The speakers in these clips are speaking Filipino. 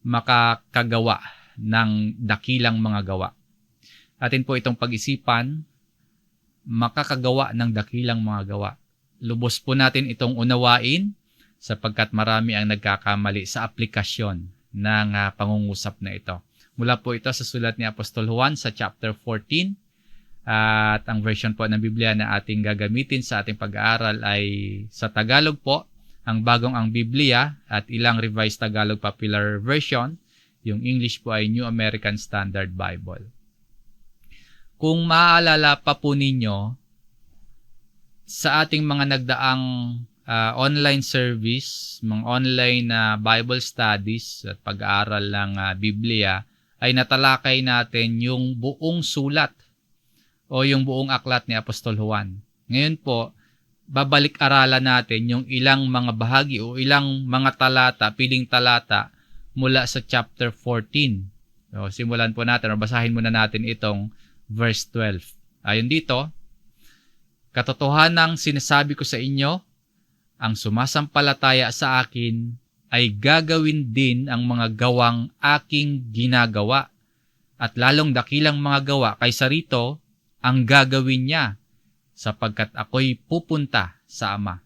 makakagawa ng dakilang mga gawa. Atin po itong pag-isipan, makakagawa ng dakilang mga gawa. Lubos po natin itong unawain sapagkat marami ang nagkakamali sa aplikasyon ng pangungusap na ito. Mula po ito sa sulat ni Apostol Juan sa chapter 14 at ang version po ng Biblia na ating gagamitin sa ating pag-aaral ay sa Tagalog po, ang bagong ang Biblia at ilang Revised Tagalog Popular Version. Yung English po ay New American Standard Bible. Kung maaalala pa po ninyo, sa ating mga nagdaang online service, mga online na Bible studies at pag-aaral ng Biblia, ay natalakay natin yung buong sulat o yung buong aklat ni Apostol Juan. Ngayon po, babalik-aralan natin yung ilang mga bahagi o ilang mga talata, piling talata mula sa chapter 14. So, simulan po natin o basahin muna natin itong verse 12. Ayon dito, katotohanang sinasabi ko sa inyo, ang sumasampalataya sa akin ay gagawin din ang mga gawang aking ginagawa at lalong dakilang mga gawa kaysa rito ang gagawin niya sapagkat ako'y pupunta sa Ama.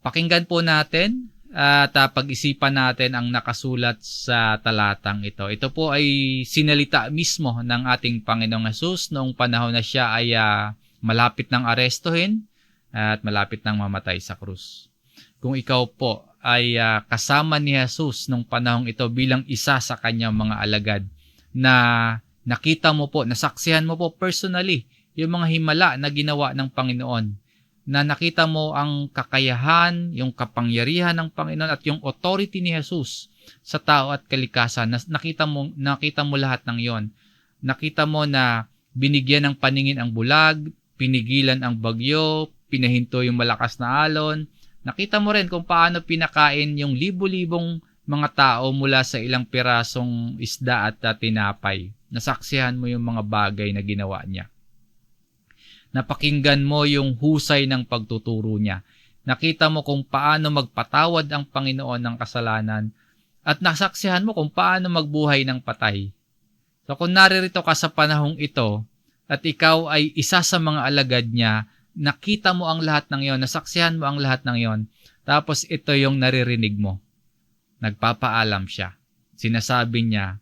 Pakinggan po natin at pag-isipan natin ang nakasulat sa talatang ito. Ito po ay sinalita mismo ng ating Panginoong Hesus noong panahon na siya ay malapit ng arestuhin at malapit ng mamatay sa krus. Kung ikaw po ay kasama ni Hesus noong panahong ito bilang isa sa kanyang mga alagad na nakita mo po, nasaksihan mo po personally yung mga himala na ginawa ng Panginoon, na nakita mo ang kakayahan, yung kapangyarihan ng Panginoon at yung authority ni Jesus sa tao at kalikasan. Nakita mo lahat ng yon. Nakita mo na binigyan ng paningin ang bulag, pinigilan ang bagyo, pinahinto yung malakas na alon. Nakita mo rin kung paano pinakain yung libo-libong mga tao mula sa ilang pirasong isda at tinapay. Nasaksihan mo yung mga bagay na ginawa niya. Napakinggan mo yung husay ng pagtuturo niya. Nakita mo kung paano magpatawad ang Panginoon ng kasalanan at nasaksihan mo kung paano magbuhay ng patay. So kung naririto ka sa panahong ito at ikaw ay isa sa mga alagad niya, nakita mo ang lahat ng yon, nasaksihan mo ang lahat ng yon, tapos ito yung naririnig mo. Nagpapaalam siya. Sinasabi niya,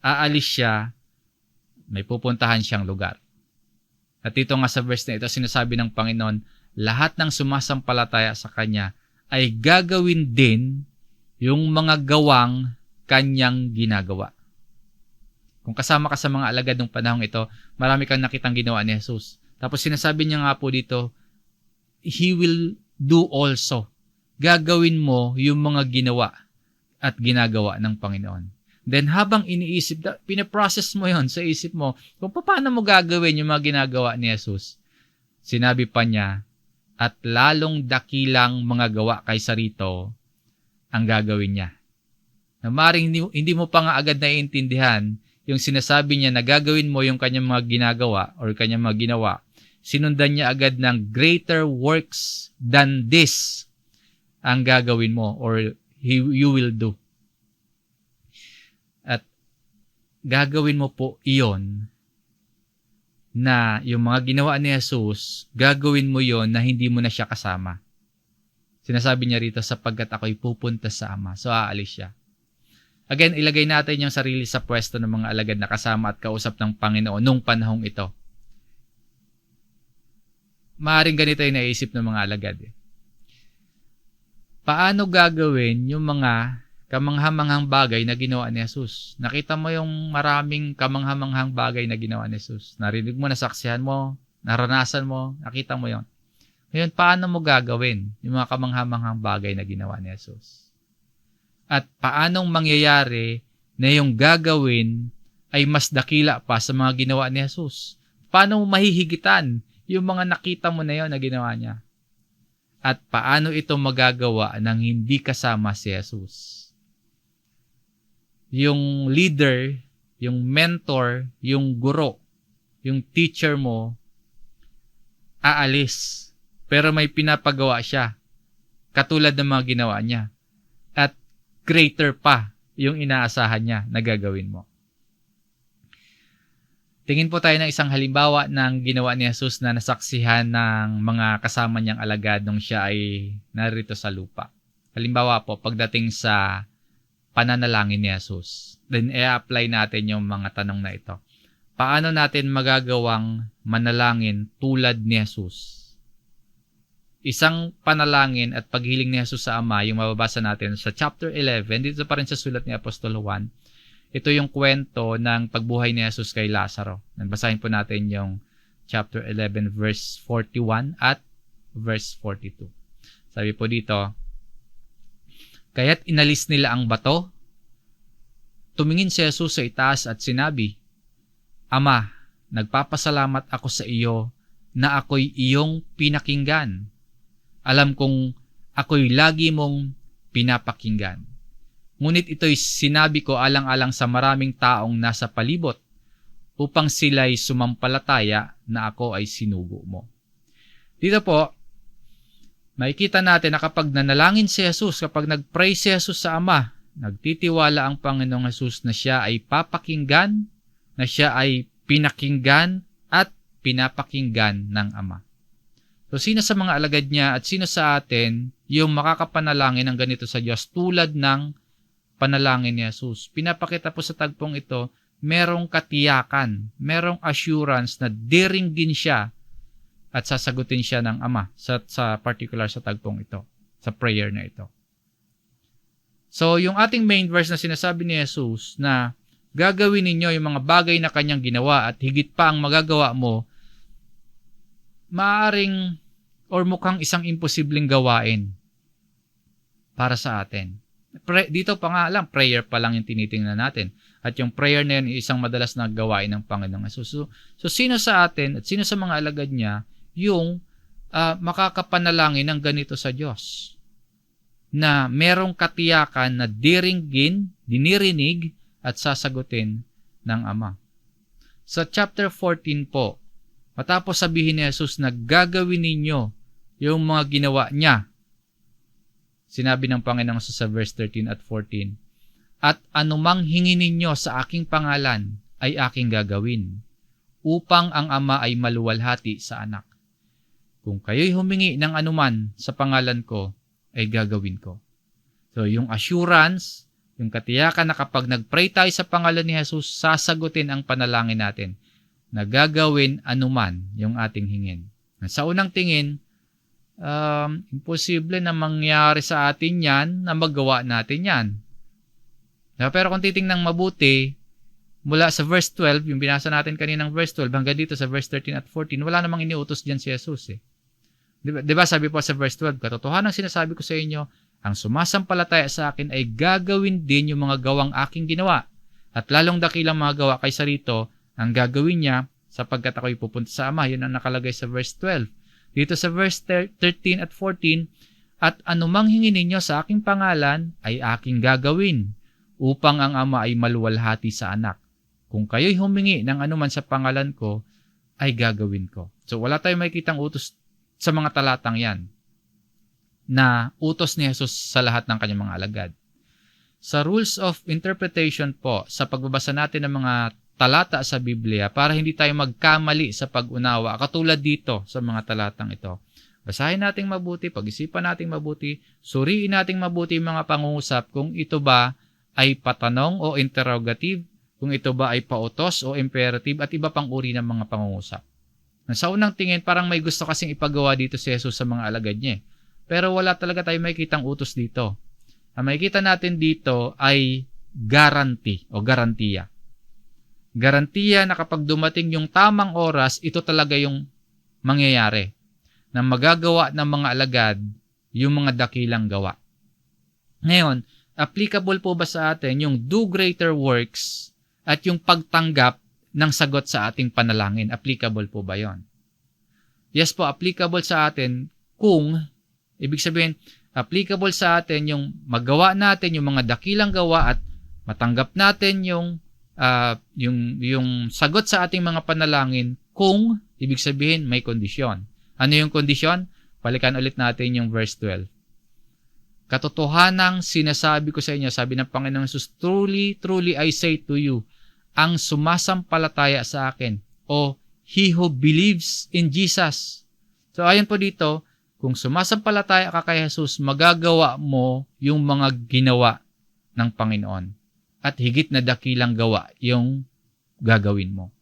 aalis siya, may pupuntahan siyang lugar. At ito nga sa verse na ito, sinasabi ng Panginoon, lahat ng sumasampalataya sa Kanya ay gagawin din yung mga gawang Kanyang ginagawa. Kung kasama ka sa mga alagad ng panahong ito, marami kang nakitang ginawa ni Jesus. Tapos sinasabi niya nga po dito, He will do also. Gagawin mo yung mga ginawa at ginagawa ng Panginoon. Then habang iniisip, pinaprocess mo yon sa isip mo kung paano mo gagawin yung mga ginagawa ni Jesus. Sinabi pa niya, at lalong dakilang mga gawa kaysa rito ang gagawin niya. Na maring hindi mo pa nga agad naiintindihan yung sinasabi niya na gagawin mo yung kanyang mga ginagawa or kanyang mga ginawa. Sinundan niya agad ng greater works than this ang gagawin mo or you will do. At gagawin mo po iyon na yung mga ginawa ni Jesus, gagawin mo yon na hindi mo na siya kasama. Sinasabi niya rito, sapagkat ako'y pupunta sa Ama. So, aalis siya. Again, ilagay natin yung sarili sa pwesto ng mga alagad na kasama at kausap ng Panginoon nung panahong ito. Maaaring ganito yung naisip ng mga alagad. Paano gagawin yung mga kamanghamanghang bagay na ginawa ni Jesus? Nakita mo yung maraming kamanghamanghang bagay na ginawa ni Jesus. Narinig mo, nasaksihan mo, naranasan mo, nakita mo yon. Ngayon, paano mo gagawin yung mga kamanghamanghang bagay na ginawa ni Jesus? At paanong mangyayari na yung gagawin ay mas dakila pa sa mga ginawa ni Jesus? Paano mo mahihigitan yung mga nakita mo na yon na ginawa niya? At paano ito magagawa nang hindi kasama si Jesus? Yung leader, yung mentor, yung guro, yung teacher mo, aalis. Pero may pinapagawa siya, katulad ng mga ginawa niya. At greater pa yung inaasahan niya na gagawin mo. Tingin po tayo ng isang halimbawa ng ginawa ni Jesus na nasaksihan ng mga kasama niyang alagad nung siya ay narito sa lupa. Halimbawa po, pagdating sa pananalangin ni Jesus. Then, i-apply natin yung mga tanong na ito. Paano natin magagawang manalangin tulad ni Jesus? Isang panalangin at paghiling ni Jesus sa Ama, yung mababasa natin sa chapter 11, dito pa rin sa sulat ni Apostol Juan. Ito yung kwento ng pagbuhay ni Jesus kay Lazaro. Basahin po natin yung chapter 11 verse 41 at verse 42. Sabi po dito, kaya't inalis nila ang bato. Tumingin si Jesus sa itaas at sinabi, Ama, nagpapasalamat ako sa iyo na ako'y iyong pinakinggan. Alam kong ako'y lagi mong pinapakinggan. Ngunit ito'y sinabi ko alang-alang sa maraming taong nasa palibot upang sila'y sumampalataya na ako ay sinugo mo. Dito po, makikita natin na kapag nanalangin si Jesus, kapag nag-pray si Jesus sa Ama, nagtitiwala ang Panginoong Jesus na siya ay papakinggan, na siya ay pinakinggan at pinapakinggan ng Ama. So, sino sa mga alagad niya at sino sa atin yung makakapanalangin ng ganito sa Diyos tulad ng panalangin ni Jesus? Pinapakita po sa tagpong ito, merong katiyakan, merong assurance na diringgin siya at sasagutin siya ng Ama sa particular sa tagpong ito, sa prayer na ito. So, yung ating main verse na sinasabi ni Jesus na gagawin ninyo yung mga bagay na kanyang ginawa at higit pa ang magagawa mo, maaring or mukhang isang imposibleng gawain para sa atin. Dito pa nga lang, prayer pa lang yung tinitingnan natin. At yung prayer na yun, isang madalas na gawain ng Panginoong Jesus. So sino sa atin at sino sa mga alagad niya yung makakapanalangin ng ganito sa Diyos? Na merong katiyakan na diringgin, dinirinig at sasagutin ng Ama. Sa chapter 14 po, matapos sabihin ni Jesus na gagawin ninyo yung mga ginawa niya, sinabi ng Panginoon sa verse 13 at 14, at anumang hingi ninyo sa aking pangalan ay aking gagawin, upang ang Ama ay maluwalhati sa Anak. Kung kayo'y humingi ng anuman sa pangalan ko, ay gagawin ko. So, yung assurance, yung katiyakan na kapag nag-pray tayo sa pangalan ni Jesus, sasagutin ang panalangin natin na gagawin anuman yung ating hingin. Sa unang tingin, imposible na mangyari sa atin yan na magawa natin yan. Pero kung titingnan mabuti, mula sa verse 12, yung binasa natin kaninang verse 12, hanggang dito sa verse 13 at 14, wala namang iniutos dyan si Jesus eh. Diba sabi po sa verse 12, katotohanan sinasabi ko sa inyo, ang sumasampalataya sa akin ay gagawin din yung mga gawang aking ginawa. At lalong dakilang mga gawa kaysa rito, ang gagawin niya sapagkat ako'y pupunta sa Ama. Yun ang nakalagay sa verse 12. Dito sa verse 13 at 14, at anumang hingi ninyo sa aking pangalan ay aking gagawin, upang ang Ama ay maluwalhati sa Anak. Kung kayo'y humingi ng anuman sa pangalan ko, ay gagawin ko. So wala tayong makikitang utos sa mga talatang yan, na utos ni Jesus sa lahat ng kanyang mga alagad. Sa rules of interpretation po, sa pagbabasa natin ng mga talata sa Biblia, para hindi tayo magkamali sa pag-unawa, katulad dito sa mga talatang ito. Basahin nating mabuti, pag-isipan nating mabuti, suriin nating mabuti yung mga pangungusap kung ito ba ay patanong o interrogative, kung ito ba ay pautos o imperative, at iba pang uri ng mga pangungusap. Sa unang tingin, parang may gusto kasing ipagawa dito si Jesus sa mga alagad niya. Pero wala talaga tayo makikitang utos dito. Ang makikita natin dito ay guarantee o garantiya. Garantiya na kapag dumating yung tamang oras, ito talaga yung mangyayari. Na magagawa ng mga alagad yung mga dakilang gawa. Ngayon, applicable po ba sa atin yung do greater works at yung pagtanggap ng sagot sa ating panalangin? Applicable po ba yon? Yes po, applicable sa atin kung, ibig sabihin, applicable sa atin yung magawa natin yung mga dakilang gawa at matanggap natin yung sagot sa ating mga panalangin kung, ibig sabihin, may kondisyon. Ano yung kondisyon? Balikan ulit natin yung verse 12. Katotohanang sinasabi ko sa inyo, sabi ng Panginoong Hesus, truly, truly I say to you, ang sumasampalataya sa akin, o he who believes in Jesus. So ayon po dito, kung sumasampalataya ka kay Jesus, magagawa mo yung mga ginawa ng Panginoon. At higit na dakilang gawa yung gagawin mo.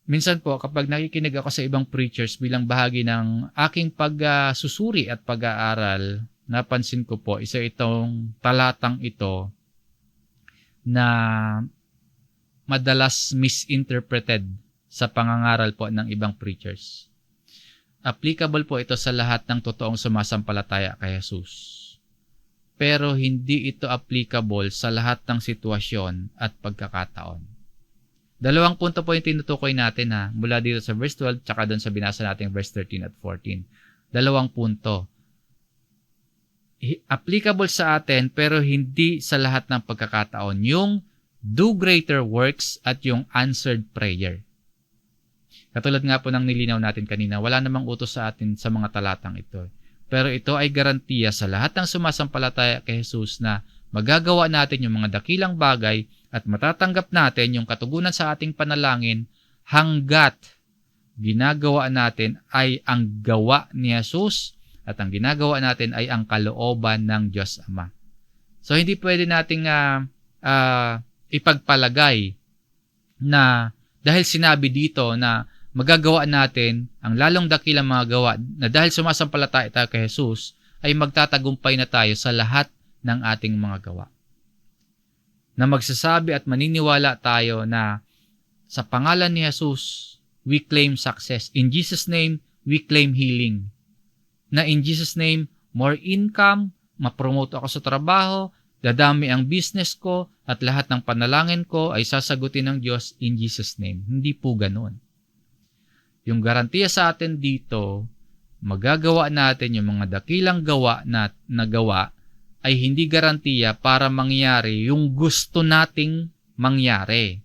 Minsan po, kapag nakikinig ako sa ibang preachers bilang bahagi ng aking pagsusuri at pag-aaral, napansin ko po, isa itong talatang ito na madalas misinterpreted sa pangangaral po ng ibang preachers. Applicable po ito sa lahat ng totoong sumasampalataya kay Jesus. Pero hindi ito applicable sa lahat ng sitwasyon at pagkakataon. Dalawang punto po yung tinutukoy natin mula dito sa verse 12 tsaka doon sa binasa natin verse 13 at 14. Dalawang punto. Applicable sa atin pero hindi sa lahat ng pagkakataon. Yung do greater works at yung answered prayer. Katulad nga po ng nilinaw natin kanina, wala namang utos sa atin sa mga talatang ito. Pero ito ay garantiya sa lahat ng sumasampalataya kay Jesus na magagawa natin yung mga dakilang bagay at matatanggap natin yung katugunan sa ating panalangin hanggat ginagawa natin ay ang gawa ni Jesus at ang ginagawa natin ay ang kalooban ng Diyos Ama. So hindi pwede nating ipagpalagay na dahil sinabi dito na magagawa natin ang lalong dakilang mga gawa na dahil sumasampalataya tayo kay Jesus ay magtatagumpay na tayo sa lahat ng ating mga gawa. Na magsasabi at maniniwala tayo na sa pangalan ni Jesus, we claim success. In Jesus' name, we claim healing. Na in Jesus' name, more income, mapromote ako sa trabaho, dadami ang business ko, at lahat ng panalangin ko ay sasagutin ng Diyos in Jesus' name. Hindi po ganoon. Yung garantiya sa atin dito, magagawa natin yung mga dakilang gawa na gawa ay hindi garantiya para mangyari yung gusto nating mangyari.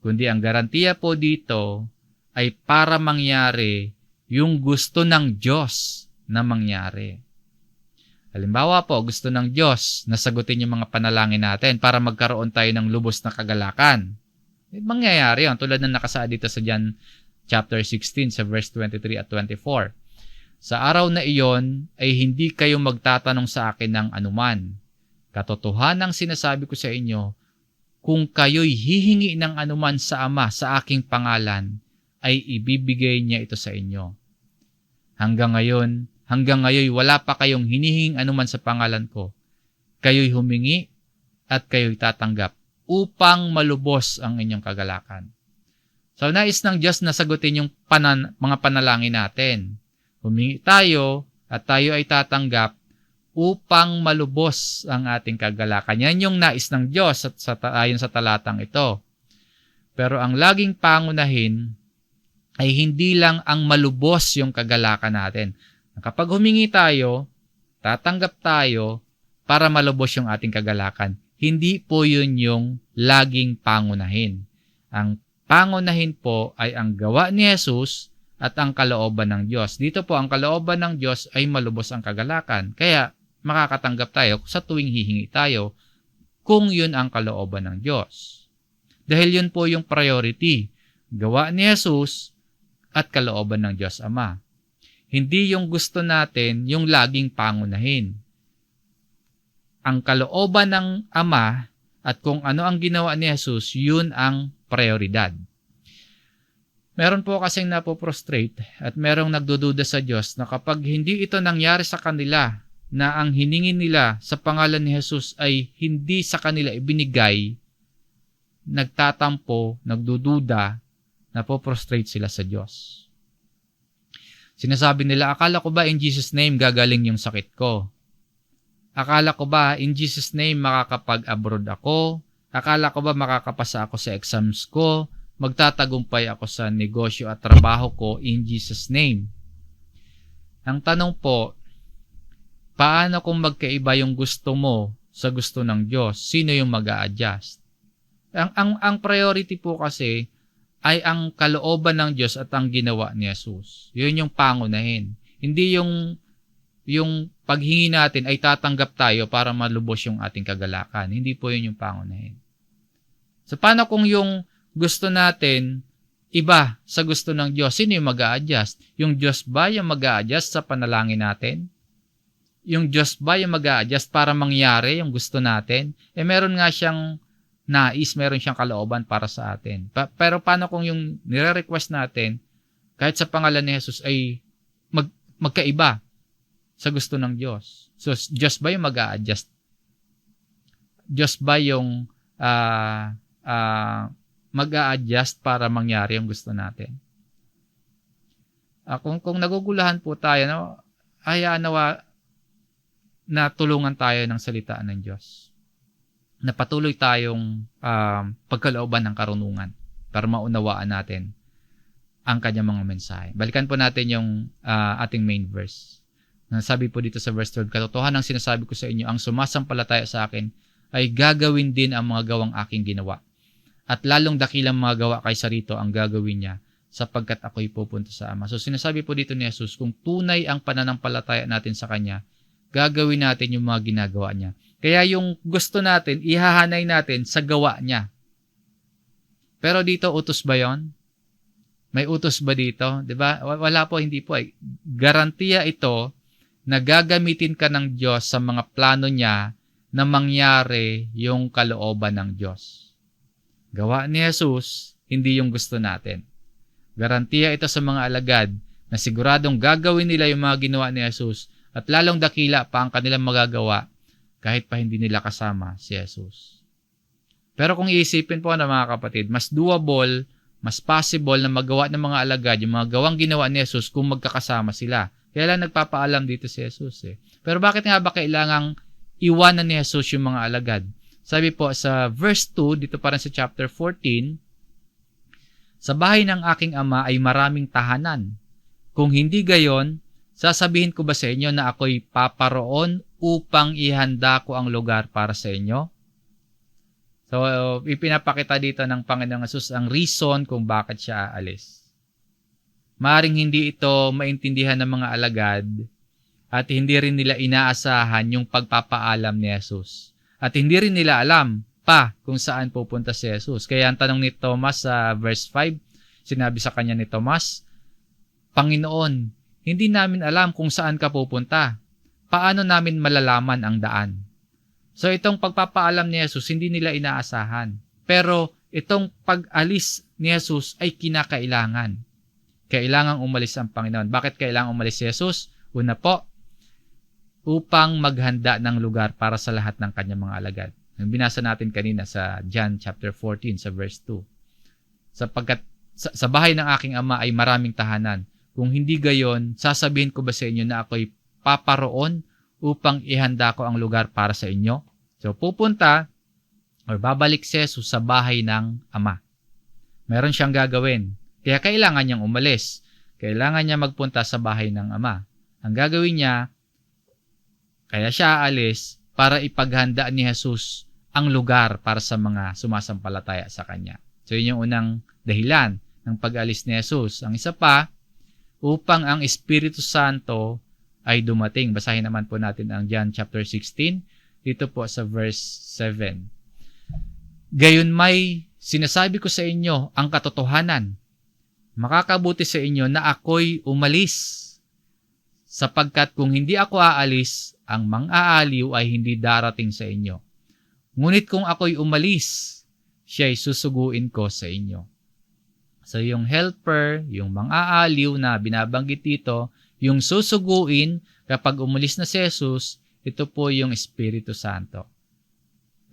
Kundi ang garantiya po dito ay para mangyari yung gusto ng Diyos na mangyari. Halimbawa po, gusto ng Diyos na sagutin yung mga panalangin natin para magkaroon tayo ng lubos na kagalakan. Mangyayari yun, tulad ng nakasaad dito sa John chapter 16 sa verse 23 at 24. Sa araw na iyon ay hindi kayo magtatanong sa akin ng anuman. Katotohanang sinasabi ko sa inyo, kung kayo'y hihingi ng anuman sa Ama sa aking pangalan, ay ibibigay niya ito sa inyo. Hanggang ngayon wala pa kayong hinihinging anuman sa pangalan ko. Kayo'y humingi at kayo'y tatanggap upang malubos ang inyong kagalakan. So nais ng Diyos na sagutin yung mga panalangin natin. Humingi tayo at tayo ay tatanggap upang malubos ang ating kagalakan. Yan yung nais ng Diyos ayon sa talatang ito. Pero ang laging pangunahin ay hindi lang ang malubos yung kagalakan natin. Kapag humingi tayo, tatanggap tayo para malubos yung ating kagalakan. Hindi po yun yung laging pangunahin. Ang pangunahin po ay ang gawa ni Jesus at ang kalooban ng Diyos. Dito po, ang kalooban ng Diyos ay malubos ang kagalakan. Kaya, makakatanggap tayo sa tuwing hihingi tayo kung yun ang kalooban ng Diyos. Dahil yun po yung priority. Gawa ni Jesus at kalooban ng Diyos Ama. Hindi yung gusto natin yung laging pangunahin. Ang kalooban ng Ama at kung ano ang ginawa ni Jesus, yun ang prioridad. Meron po kasing napoprostrate at merong nagdududa sa Diyos na kapag hindi ito nangyari sa kanila, na ang hiningin nila sa pangalan ni Jesus ay hindi sa kanila ibinigay, nagtatampo, nagdududa, napoprostrate sila sa Diyos. Sinasabi nila, akala ko ba in Jesus' name gagaling yung sakit ko? Akala ko ba in Jesus' name makakapag-abroad ako? Akala ko ba makakapasa ako sa exams ko? Magtatagumpay ako sa negosyo at trabaho ko in Jesus' name. Ang tanong po, paano kung magkaiba yung gusto mo sa gusto ng Diyos? Sino yung mag-a-adjust? Ang priority po kasi ay ang kalooban ng Diyos at ang ginawa ni Jesus. Yun yung pangunahin. Hindi yung paghingi natin ay tatanggap tayo para malubos yung ating kagalakan. Hindi po yun yung pangunahin. So, paano kung yung gusto natin iba sa gusto ng Diyos? Sino yung mag-a-adjust? Yung Diyos ba yung mag-a-adjust sa panalangin natin? Yung Diyos ba yung mag-a-adjust para mangyari yung gusto natin? Meron nga siyang nais, meron siyang kalooban para sa atin. Pero paano kung yung nire-request natin, kahit sa pangalan ni Jesus, ay magkaiba sa gusto ng Diyos? So, Diyos ba yung mag-a-adjust? Diyos ba yung mag-a-adjust para mangyari yung gusto natin? Kung nagugulahan po tayo, no, hayaan na tulungan tayo ng salita ng Diyos. Na patuloy tayong pagkalooban ng karunungan para maunawaan natin ang kanyang mga mensahe. Balikan po natin yung ating main verse. Sabi po dito sa verse 12, katotohanan ang sinasabi ko sa inyo, ang sumasampalataya sa akin ay gagawin din ang mga gawang aking ginawa. At lalong dakilang mga gawa kaysa rito ang gagawin niya sapagkat ako'y pupunta sa Ama. So sinasabi po dito ni Jesus, kung tunay ang pananampalataya natin sa Kanya, gagawin natin yung mga ginagawa niya. Kaya yung gusto natin, ihahanay natin sa gawa niya. Pero dito, utos ba yon? May utos ba dito? Diba? Wala po, hindi po. Garantiya ito na gagamitin ka ng Diyos sa mga plano niya na mangyari yung kalooban ng Diyos. Gawa ni Jesus, hindi yung gusto natin. Garantiya ito sa mga alagad na siguradong gagawin nila yung mga ginawa ni Jesus at lalong dakila pa ang kanilang magagawa kahit pa hindi nila kasama si Jesus. Pero kung iisipin po na mga kapatid, mas doable, mas possible na magawa ng mga alagad yung mga gawang ginawa ni Jesus kung magkakasama sila. Kaya lang nagpapaalam dito si Jesus. Pero bakit nga ba kailangang iwanan ni Jesus yung mga alagad? Sabi po sa verse 2, dito parang sa chapter 14, sa bahay ng aking ama ay maraming tahanan. Kung hindi gayon, sasabihin ko ba sa inyo na ako'y paparoon upang ihanda ko ang lugar para sa inyo? So, ipinapakita dito ng Panginoong Jesus ang reason kung bakit siya aalis. Maaring hindi ito maintindihan ng mga alagad at hindi rin nila inaasahan yung pagpapaalam ni Jesus. At hindi rin nila alam pa kung saan pupunta si Jesus. Kaya ang tanong ni Thomas sa verse 5, sinabi sa kanya ni Thomas, Panginoon, hindi namin alam kung saan ka pupunta. Paano namin malalaman ang daan? So itong pagpapaalam ni Jesus, hindi nila inaasahan. Pero itong pag-alis ni Jesus ay kinakailangan. Kailangang umalis ang Panginoon. Bakit kailangang umalis si Jesus? Una po, upang maghanda ng lugar para sa lahat ng kanyang mga alagad. Yung binasa natin kanina sa John chapter 14 sa verse 2. Sapagkat sa bahay ng aking ama ay maraming tahanan. Kung hindi gayon, sasabihin ko ba sa inyo na ako'y paparoon upang ihanda ko ang lugar para sa inyo? So pupunta or babalik si Jesus sa bahay ng ama. Meron siyang gagawin. Kaya kailangan niyang umalis. Kailangan niya magpunta sa bahay ng ama. Ang gagawin niya, kaya siya aalis para ipaghanda ni Jesus ang lugar para sa mga sumasampalataya sa Kanya. So yun yung unang dahilan ng pag-alis ni Jesus. Ang isa pa, upang ang Espiritu Santo ay dumating. Basahin naman po natin ang John chapter 16, dito po sa verse 7. Gayon may sinasabi ko sa inyo ang katotohanan. Makakabuti sa inyo na ako'y umalis. Sapagkat kung hindi ako aalis, ang mang-aaliw ay hindi darating sa inyo. Ngunit kung ako'y umalis, siya'y susuguin ko sa inyo. So yung helper, yung mang-aaliw na binabanggit dito, yung susuguin kapag umalis na si Jesus, ito po yung Espiritu Santo.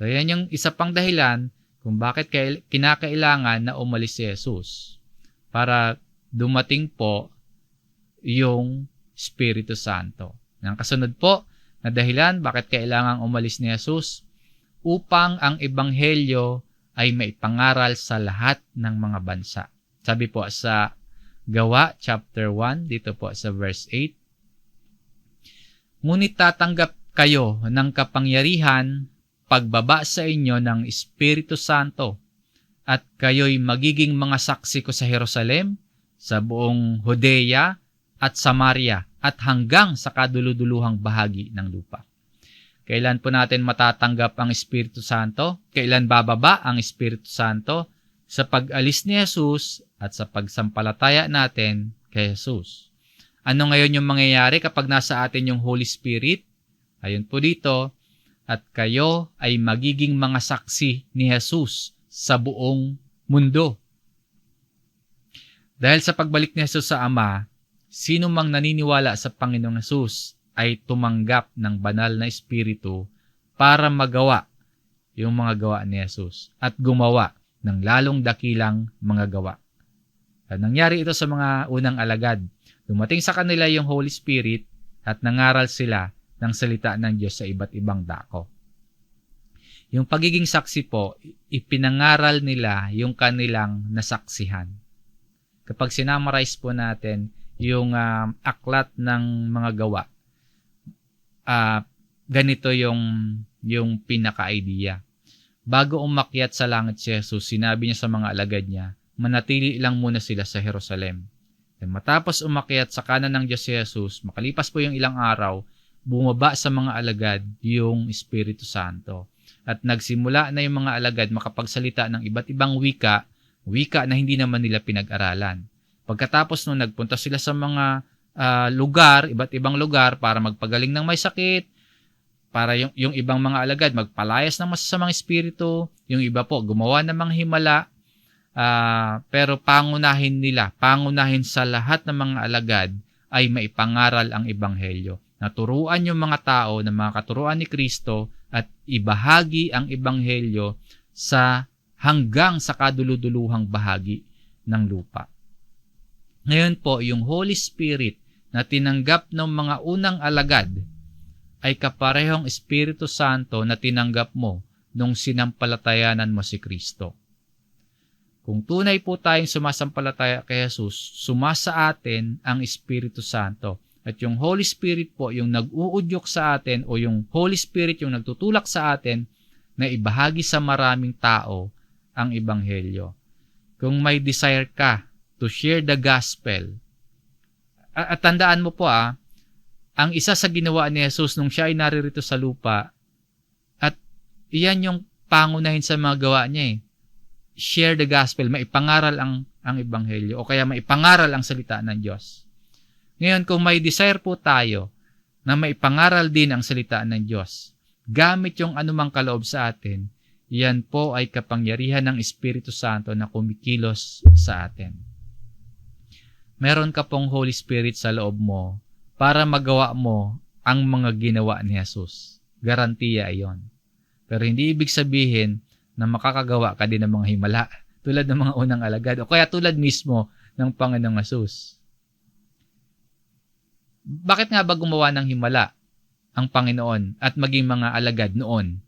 So yan yung isa pang dahilan kung bakit kinakailangan na umalis si Jesus. Para dumating po yung Espiritu Santo. Ang kasunod po na dahilan bakit kailangang umalis ni Jesus, upang ang Ebanghelyo ay maipangaral sa lahat ng mga bansa. Sabi po sa Gawa chapter 1, dito po sa verse 8, ngunit tatanggap kayo ng kapangyarihan pagbaba sa inyo ng Espiritu Santo at kayo'y magiging mga saksi ko sa Jerusalem, sa buong Judea at Samaria at hanggang sa kaduluduluhang bahagi ng lupa. Kailan po natin matatanggap ang Espiritu Santo? Kailan bababa ang Espiritu Santo? Sa pag-alis ni Jesus at sa pagsampalataya natin kay Jesus. Ano ngayon yung mangyayari kapag nasa atin yung Holy Spirit? Ayun po dito, at kayo ay magiging mga saksi ni Jesus sa buong mundo. Dahil sa pagbalik ni Jesus sa Ama, sino mang naniniwala sa Panginoong Jesus ay tumanggap ng banal na Espiritu para magawa yung mga gawa ni Jesus at gumawa ng lalong dakilang mga gawa. At nangyari ito sa mga unang alagad. Dumating sa kanila yung Holy Spirit at nangaral sila ng salita ng Diyos sa iba't ibang dako. Yung pagiging saksi po, ipinangaral nila yung kanilang nasaksihan. Kapag sinamarize po natin yung aklat ng mga gawa, ganito yung pinaka-idea. Bago umakyat sa langit si Jesus, sinabi niya sa mga alagad niya, manatili lang muna sila sa Jerusalem. Then matapos umakyat sa kanan ng Diyos si Jesus, makalipas po yung ilang araw, bumaba sa mga alagad yung Espiritu Santo. At nagsimula na yung mga alagad makapagsalita ng iba't ibang wika na hindi naman nila pinag-aralan. Pagkatapos nung nagpunta sila sa mga lugar, iba't ibang lugar para magpagaling ng may sakit, para yung ibang mga alagad magpalayas ng masasamang espiritu, yung iba po gumawa ng mga himala, pero pangunahin sa lahat ng mga alagad ay maipangaral ang ebanghelyo. Naturuan yung mga tao ng mga katuruan ni Kristo at ibahagi ang ebanghelyo hanggang sa kaduluduluhang bahagi ng lupa. Ngayon po, yung Holy Spirit na tinanggap ng mga unang alagad ay kaparehong Espiritu Santo na tinanggap mo nung sinampalatayanan mo si Kristo. Kung tunay po tayong sumasampalataya kay Jesus, sumasa atin ang Espiritu Santo. At yung Holy Spirit po, yung nag-uudyok sa atin o yung Holy Spirit yung nagtutulak sa atin na ibahagi sa maraming tao ang Ebanghelyo. Kung may desire ka to share the gospel, at tandaan mo po ang isa sa ginawa ni Jesus nung siya ay naririto sa lupa, at iyan yung pangunahin sa mga gawa niya share the gospel, maipangaral ang Ebanghelyo o kaya maipangaral ang salita ng Diyos. Ngayon, kung may desire po tayo na maipangaral din ang salita ng Diyos, gamit yung anumang kaloob sa atin, yan po ay kapangyarihan ng Espiritu Santo na kumikilos sa atin. Meron ka pong Holy Spirit sa loob mo para magawa mo ang mga ginawa ni Jesus. Garantiya iyon. Pero hindi ibig sabihin na makakagawa ka din ng mga himala tulad ng mga unang alagad o kaya tulad mismo ng Panginoong Jesus. Bakit nga ba gumawa ng himala ang Panginoon at maging mga alagad noon?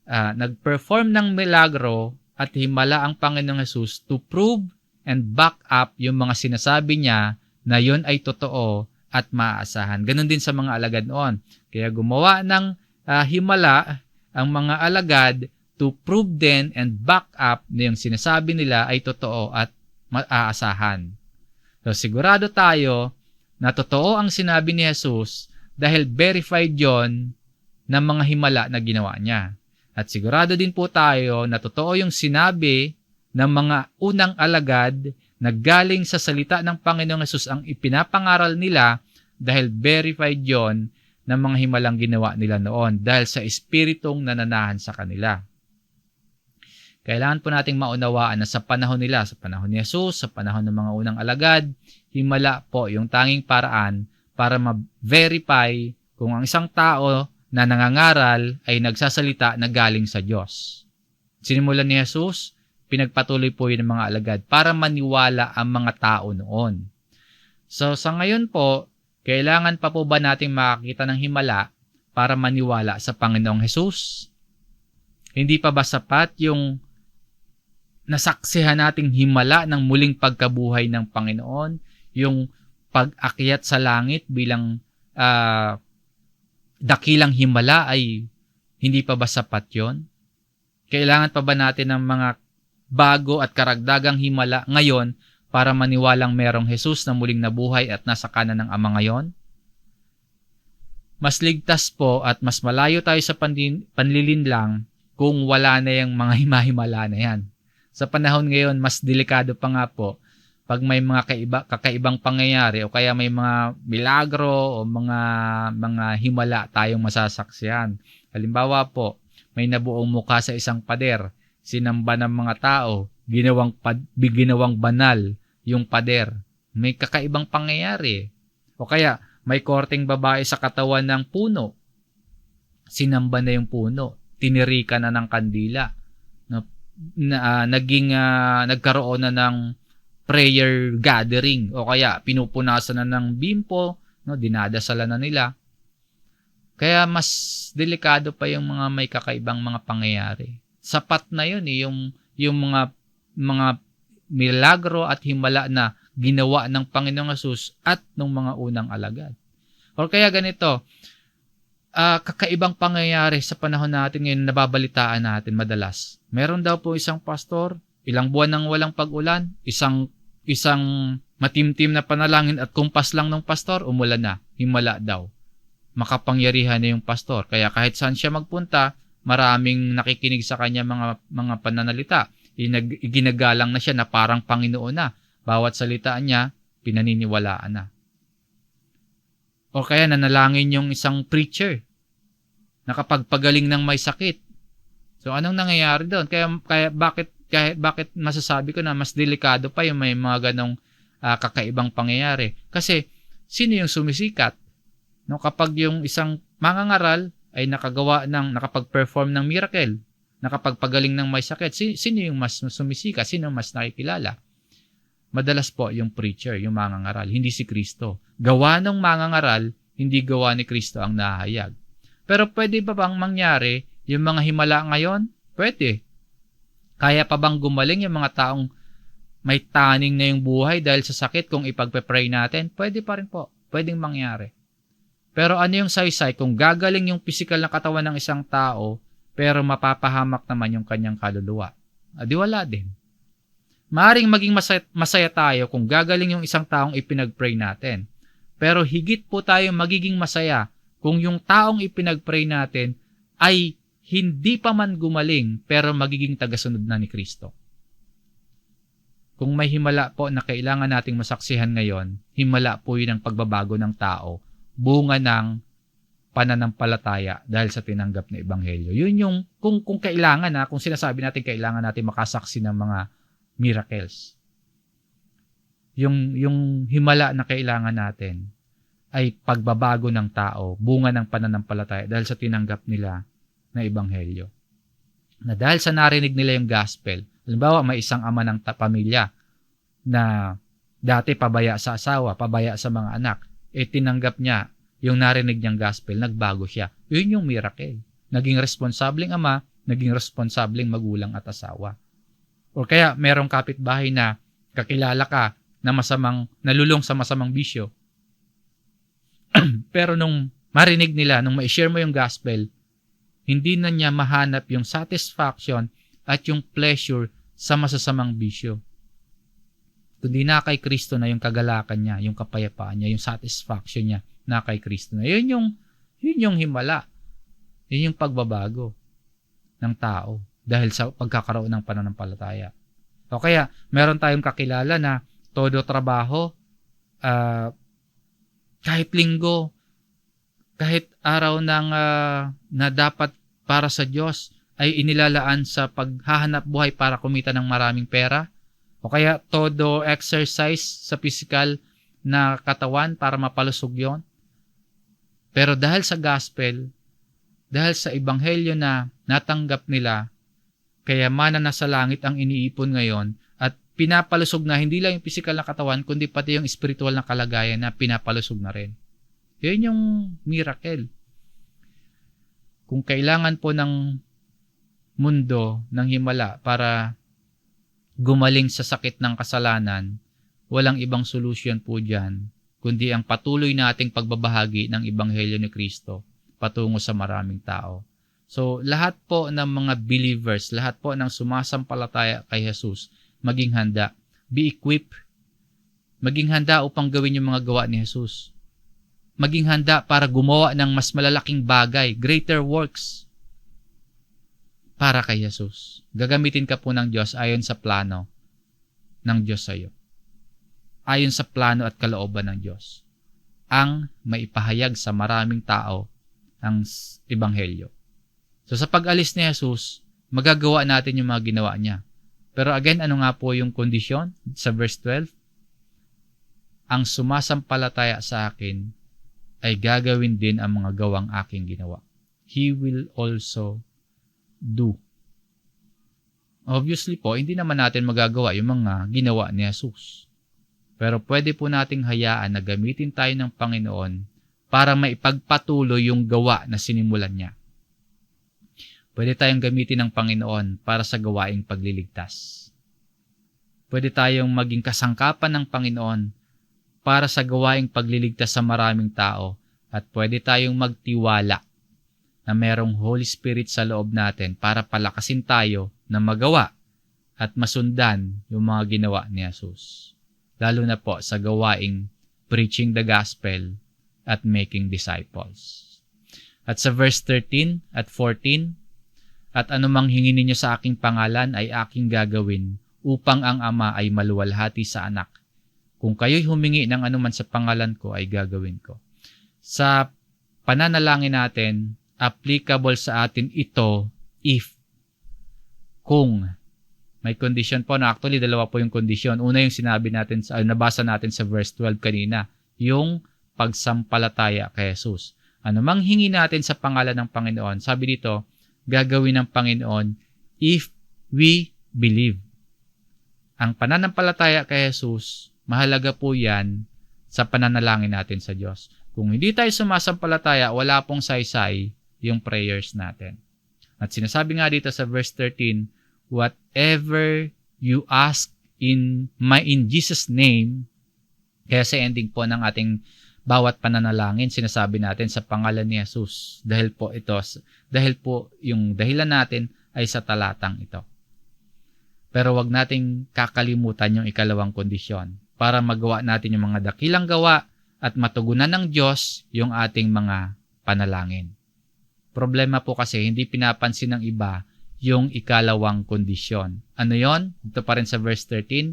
Nag-perform ng milagro at himala ang Panginoong Jesus to prove and back up yung mga sinasabi niya na yun ay totoo at maaasahan. Ganon din sa mga alagad noon. Kaya gumawa ng himala ang mga alagad to prove then and back up na yung sinasabi nila ay totoo at maaasahan. So sigurado tayo na totoo ang sinabi ni Jesus dahil verified yon ng mga himala na ginawa niya. At sigurado din po tayo na totoo yung sinabi ng mga unang alagad na galing sa salita ng Panginoong Jesus ang ipinapangaral nila dahil verified yon ng mga himalang ginawa nila noon dahil sa espiritong nananahan sa kanila. Kailangan po nating maunawaan na sa panahon nila, sa panahon ni Jesus, sa panahon ng mga unang alagad, himala po yung tanging paraan para ma-verify kung ang isang tao na nangangaral ay nagsasalita na galing sa Diyos. Sinimulan ni Jesus, pinagpatuloy po yun ng mga alagad para maniwala ang mga tao noon. So sa ngayon po, kailangan pa po ba nating makakita ng himala para maniwala sa Panginoong Jesus? Hindi pa ba sapat yung nasaksihan nating himala ng muling pagkabuhay ng Panginoon, yung pag-akyat sa langit bilang dakilang himala ay hindi pa ba sapat yon? Kailangan pa ba natin ng mga bago at karagdagang himala ngayon para maniwalang merong Jesus na muling nabuhay at nasa kanan ng Ama ngayon? Mas ligtas po at mas malayo tayo sa panlilinlang kung wala na yung mga himahimala na yan. Sa panahon ngayon, mas delikado pa nga po pag may mga kakaibang pangyayari o kaya may mga milagro o mga himala tayong masasaksihan. Halimbawa po, may nabuong mukha sa isang pader, sinamba ng mga tao, ginawang banal yung pader. May kakaibang pangyayari. O kaya, may korteng babae sa katawan ng puno. Sinamba na yung puno. Tinirika na ng kandila. Nagkaroon na ng prayer gathering. O kaya, pinupunasan na ng bimpo. Dinadasalan na nila. Kaya mas delikado pa yung mga may kakaibang mga pangyayari. Sapat na yun yung mga milagro at himala na ginawa ng Panginoong Hesus at ng mga unang alagad. O kaya ganito, kakaibang pangyayari sa panahon natin ngayon, nababalitaan natin madalas. Meron daw po isang pastor, ilang buwan nang walang pag-ulan, isang matimtim na panalangin at kumpas lang ng pastor, umulan na, himala daw. Makapangyarihan na yung pastor. Kaya kahit saan siya magpunta, maraming nakikinig sa kanya mga pananalita. Ginagalang na siya na parang Panginoon na. Bawat salita niya, pinaniniwalaan na. O kaya nanalangin yung isang preacher nakapagpagaling ng may sakit. So anong nangyayari doon? Kaya bakit masasabi ko na mas delikado pa yung may mga ganong kakaibang pangyayari? Kasi sino yung sumisikat? Kapag yung isang mangangaral ay nakapag-perform ng miracle, nakapagpagaling ng may sakit, sino yung mas sumisikat? Sino mas nakikilala? Madalas po yung preacher, yung mangangaral, hindi si Kristo. Gawa ng mangangaral, hindi gawa ni Kristo ang nahayag. Pero pwede ba bang mangyari yung mga himala ngayon? Pwede. Kaya pa bang gumaling yung mga taong may taning na yung buhay dahil sa sakit kung ipagpe-pray natin? Pwede pa rin po. Pwedeng mangyari. Pero ano yung saysay kung gagaling yung physical na katawan ng isang tao pero mapapahamak naman yung kanyang kaluluwa? Di wala din. Maaring maging masaya tayo kung gagaling yung isang taong ipinag-pray natin. Pero higit po tayo magiging masaya kung yung taong ipinag-pray natin ay hindi pa man gumaling pero magiging tagasunod na ni Kristo. Kung may himala po na kailangan nating masaksihan ngayon, himala po yun ang pagbabago ng tao, bunga ng pananampalataya dahil sa tinanggap na ebanghelyo. Yun yung, kung kailangan kung sinasabi natin kailangan natin makasaksi ng mga miracles. Yung himala na kailangan natin ay pagbabago ng tao, bunga ng pananampalataya dahil sa tinanggap nila na ebanghelyo. Na dahil sa narinig nila yung gospel, halimbawa may isang ama ng pamilya na dati pabaya sa asawa, pabaya sa mga anak, tinanggap niya yung narinig niyang gospel, nagbago siya. Yun yung miracle. Naging responsableng ama, naging responsableng magulang at asawa. O kaya merong kapitbahay na kakilala ka na nalulong sa masamang bisyo. Pero nung marinig nila, nung ma-share mo yung gospel, hindi na niya mahanap yung satisfaction at yung pleasure sa masasamang bisyo. Kundi na kay Kristo na yung kagalakan niya, yung kapayapaan niya, yung satisfaction niya na kay Kristo na. Yun yung himala. Yun yung pagbabago ng tao dahil sa pagkakaroon ng pananampalataya. O kaya, meron tayong kakilala na todo trabaho, kahit linggo, kahit araw na dapat para sa Diyos, ay inilalaan sa paghahanap buhay para kumita ng maraming pera. O kaya, todo exercise sa physical na katawan para mapalusog yon. Pero dahil sa gospel, dahil sa ebanghelyo na natanggap nila, kaya mana na sa langit ang iniipon ngayon at pinapalusog na hindi lang yung physical na katawan, kundi pati yung spiritual na kalagayan na pinapalusog na rin. Yun yung miracle. Kung kailangan po ng mundo, ng himala para gumaling sa sakit ng kasalanan, walang ibang solusyon po dyan, kundi ang patuloy nating pagbabahagi ng ebanghelyo ni Kristo patungo sa maraming tao. So, lahat po ng mga believers, lahat po ng sumasampalataya kay Jesus, maging handa. Be equipped Maging handa upang gawin yung mga gawa ni Jesus. Maging handa para gumawa ng mas malalaking bagay, greater works, para kay Jesus. Gagamitin ka po ng Diyos ayon sa plano ng Diyos sa iyo. Ayon sa plano at kalooban ng Diyos. Ang maipahayag sa maraming tao ang Ebanghelyo. So sa pag-alis ni Jesus, magagawa natin yung mga ginawa niya. Pero again, ano nga po yung kondisyon sa verse 12? Ang sumasampalataya sa akin ay gagawin din ang mga gawang aking ginawa. He will also do. Obviously po, hindi naman natin magagawa yung mga ginawa ni Jesus. Pero pwede po nating hayaan na gamitin tayo ng Panginoon para maipagpatuloy yung gawa na sinimulan niya. Pwede tayong gamitin ng Panginoon para sa gawaing pagliligtas. Pwede tayong maging kasangkapan ng Panginoon para sa gawaing pagliligtas sa maraming tao, at pwede tayong magtiwala na merong Holy Spirit sa loob natin para palakasin tayo na magawa at masundan yung mga ginawa ni Jesus. Lalo na po sa gawaing preaching the gospel at making disciples. At sa verse 13 at 14, at anumang hingin ninyo sa aking pangalan ay aking gagawin upang ang Ama ay maluwalhati sa anak. Kung kayo'y humingi ng anuman sa pangalan ko ay gagawin ko. Sa pananalangin natin, applicable sa atin ito if, kung. May condition po na actually dalawa po yung condition. Una yung sinabi natin, nabasa natin sa verse 12 kanina, yung pagsampalataya kay Jesus. Anumang hingi natin sa pangalan ng Panginoon, sabi dito, gagawin ng Panginoon if we believe. Ang pananampalataya kay Jesus, mahalaga po yan sa pananalangin natin sa Diyos. Kung hindi tayo sumasampalataya, wala pong saysay yung prayers natin. At sinasabi nga dito sa verse 13, whatever you ask in Jesus' name, kaya sa ending po ng ating bawat pananalangin, sinasabi natin sa pangalan ni Jesus. Dahil po yung dahilan natin ay sa talatang ito. Pero wag nating kakalimutan yung ikalawang kondisyon para magawa natin yung mga dakilang gawa at matugunan ng Diyos yung ating mga panalangin. Problema po kasi hindi pinapansin ng iba yung ikalawang kondisyon. Ano yon? Ito pa rin sa verse 13,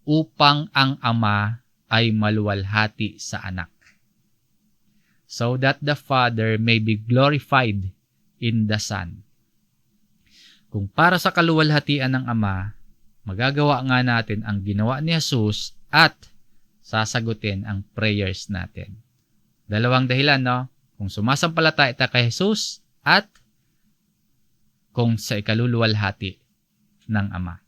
upang ang Ama ay maluwalhati sa anak, so that the Father may be glorified in the Son. Kung para sa kaluwalhatian ng Ama, magagawa nga natin ang ginawa ni Jesus at sasagutin ang prayers natin. Dalawang dahilan, no? Kung sumasampalataya tayo kay Jesus at kung sa ikaluluwalhati ng Ama.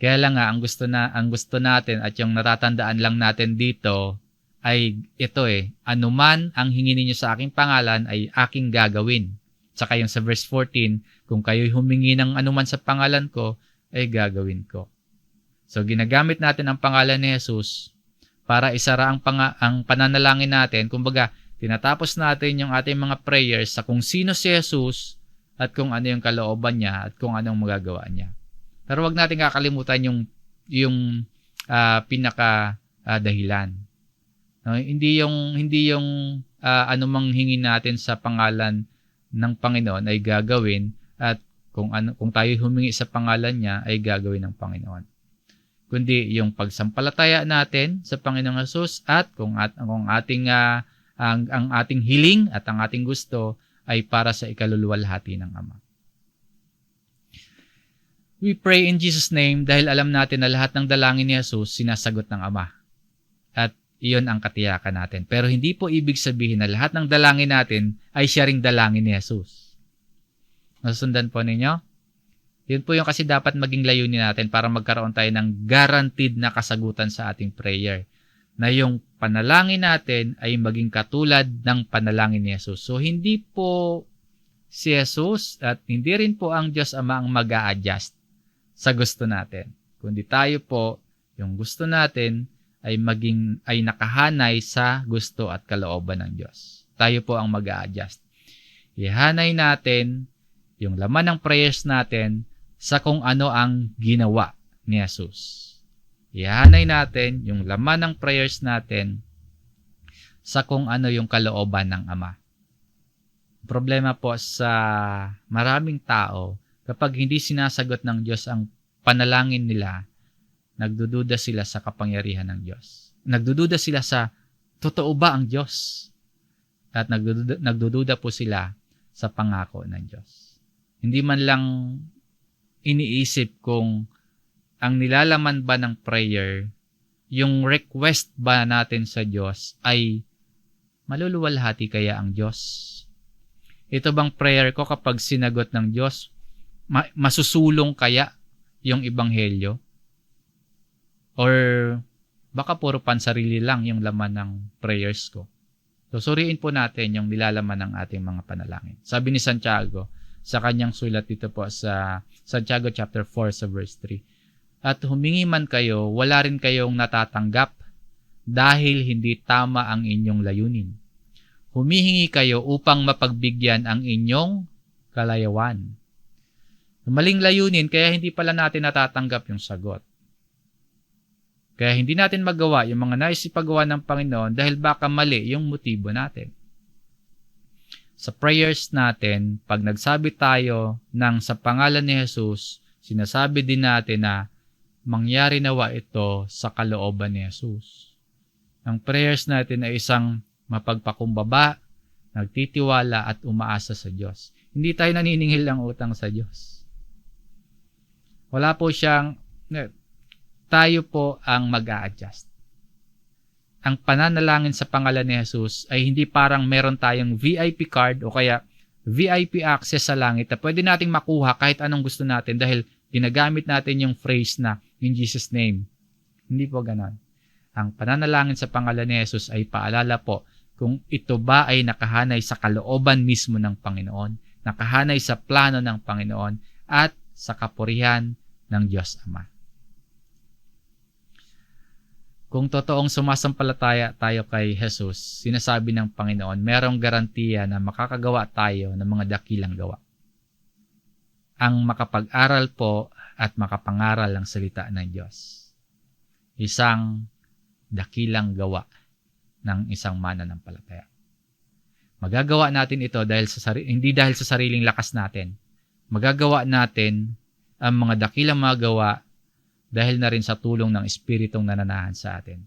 Kaya lang nga, ang gusto natin at yung natatandaan lang natin dito ay ito anuman ang hingin ninyo sa aking pangalan ay aking gagawin. Saka yung sa verse 14, kung kayo'y humingi ng anuman sa pangalan ko, ay gagawin ko. So, ginagamit natin ang pangalan ni Jesus para isara ang pananalangin natin. Kumbaga, tinatapos natin yung ating mga prayers sa kung sino si Jesus at kung ano yung kalooban niya at kung anong magagawa niya. Pero wag natin kakalimutan yung pinaka dahilan. No, hindi yung anumang hingin natin sa pangalan ng Panginoon ay gagawin at kung tayo humingi sa pangalan niya ay gagawin ng Panginoon. Kundi yung pagsampalataya natin sa Panginoong Hesus at kung ating ang ating hiling at ang ating gusto ay para sa ikaluluwalhati ng Ama. We pray in Jesus' name dahil alam natin na lahat ng dalangin ni Jesus sinasagot ng Ama. At iyon ang katiyakan natin. Pero hindi po ibig sabihin na lahat ng dalangin natin ay siya ring dalangin ni Jesus. Nasundan po ninyo? Yun po yung kasi dapat maging layunin natin para magkaroon tayo ng guaranteed na kasagutan sa ating prayer. Na yung panalangin natin ay maging katulad ng panalangin ni Jesus. So hindi po si Jesus at hindi rin po ang Diyos Ama ang mag-a-adjust sa gusto natin. Kundi tayo po, yung gusto natin ay nakahanay sa gusto at kalooban ng Diyos. Tayo po ang mag-a-adjust. Ihanay natin yung laman ng prayers natin sa kung ano ang ginawa ni Jesus. Ihanay natin yung laman ng prayers natin sa kung ano yung kalooban ng Ama. Problema po sa maraming tao, kapag hindi sinasagot ng Diyos ang panalangin nila, nagdududa sila sa kapangyarihan ng Diyos. Nagdududa sila sa totoo ba ang Diyos? At nagdududa po sila sa pangako ng Diyos. Hindi man lang iniisip kung ang nilalaman ba ng prayer, yung request ba natin sa Diyos ay maluluwalhati kaya ang Diyos? Ito bang prayer ko kapag sinagot ng Diyos, masusulong kaya yung ebanghelyo? Or baka puro pansarili lang yung laman ng prayers ko? So, suriin po natin yung nilalaman ng ating mga panalangin. Sabi ni Santiago sa kanyang sulat dito po sa Santiago chapter 4 sa verse 3. At humingi man kayo, wala rin kayong natatanggap dahil hindi tama ang inyong layunin. Humihingi kayo upang mapagbigyan ang inyong kalayawan. Maling layunin, kaya hindi pala natin natatanggap yung sagot. Kaya hindi natin magawa yung mga nais ipagawa ng Panginoon dahil baka mali yung motibo natin. Sa prayers natin, pag nagsabi tayo ng sa pangalan ni Jesus, sinasabi din natin na mangyari nawa ito sa kalooban ni Jesus. Ang prayers natin ay isang mapagpakumbaba, nagtitiwala at umaasa sa Diyos. Hindi tayo naniningil ng utang sa Diyos. Wala po siyang, tayo po ang mag-a-adjust. Ang pananalangin sa pangalan ni Jesus ay hindi parang meron tayong VIP card o kaya VIP access sa langit na pwede nating makuha kahit anong gusto natin dahil ginagamit natin yung phrase na in Jesus' name. Hindi po ganon. Ang pananalangin sa pangalan ni Jesus ay paalala po kung ito ba ay nakahanay sa kalooban mismo ng Panginoon, nakahanay sa plano ng Panginoon, at sa kapurihan ng Diyos Ama. Kung totoong sumasampalataya tayo kay Jesus, sinasabi ng Panginoon, merong garantiya na makakagawa tayo ng mga dakilang gawa. Ang makapag-aral po at makapangaral ng salita ng Diyos. Isang dakilang gawa ng isang mananampalataya. Magagawa natin ito hindi dahil sa sariling lakas natin. Magagawa natin ang mga dakilang magawa dahil na rin sa tulong ng Espiritong nananahan sa atin.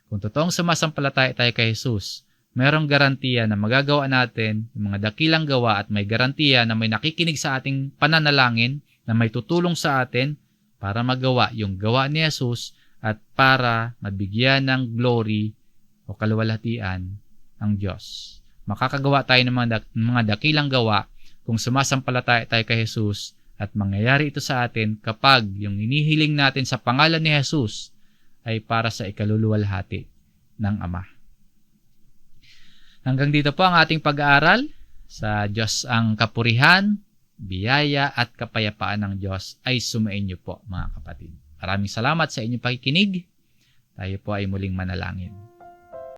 Kung totoong sumasampalataya tayo kay Jesus, mayroong garantiya na magagawa natin yung mga dakilang gawa at may garantiya na may nakikinig sa ating pananalangin na may tutulong sa atin para magawa yung gawa ni Jesus at para mabigyan ng glory o kaluwalhatian ang Diyos. Makakagawa tayo ng mga dakilang gawa kung sumasampalataya tayo kay Jesus at mangyayari ito sa atin kapag yung hinihiling natin sa pangalan ni Jesus ay para sa ikaluluwalhati ng Ama. Hanggang dito po ang ating pag-aaral. Sa Diyos ang kapurihan, biyaya at kapayapaan ng Diyos ay sumainyo po mga kapatid. Maraming salamat sa inyong pakikinig. Tayo po ay muling manalangin.